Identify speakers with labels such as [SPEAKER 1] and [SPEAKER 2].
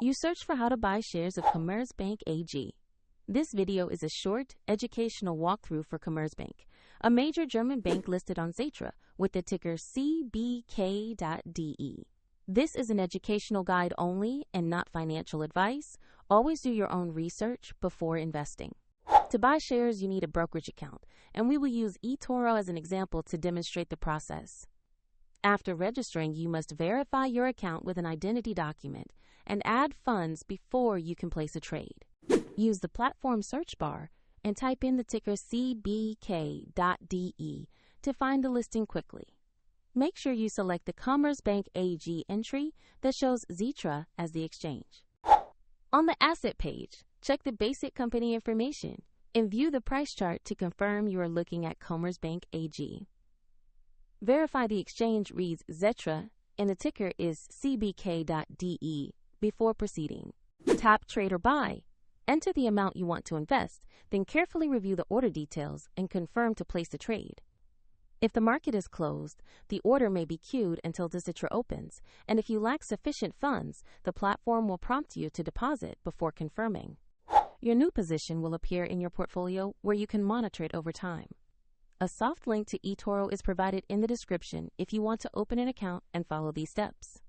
[SPEAKER 1] You search for how to buy shares of Commerzbank AG. This video is a short, educational walkthrough for Commerzbank, a major German bank listed on Xetra with the ticker CBK.de. This is an educational guide only and not financial advice. Always do your own research before investing. To buy shares, you need a brokerage account, and we will use eToro as an example to demonstrate the process. After registering, you must verify your account with an identity document and add funds before you can place a trade. Use the platform search bar and type in the ticker CBK.de to find the listing quickly. Make sure you select the Commerzbank AG entry that shows Xetra as the exchange. On the asset page, check the basic company information and view the price chart to confirm you are looking at Commerzbank AG. Verify the exchange reads Xetra and the ticker is CBK.de before proceeding. Tap Trade or Buy. Enter the amount you want to invest, then carefully review the order details and confirm to place the trade. If the market is closed, the order may be queued until the Xetra opens, and if you lack sufficient funds, the platform will prompt you to deposit before confirming. Your new position will appear in your portfolio where you can monitor it over time. A soft link to eToro is provided in the description if you want to open an account and follow these steps.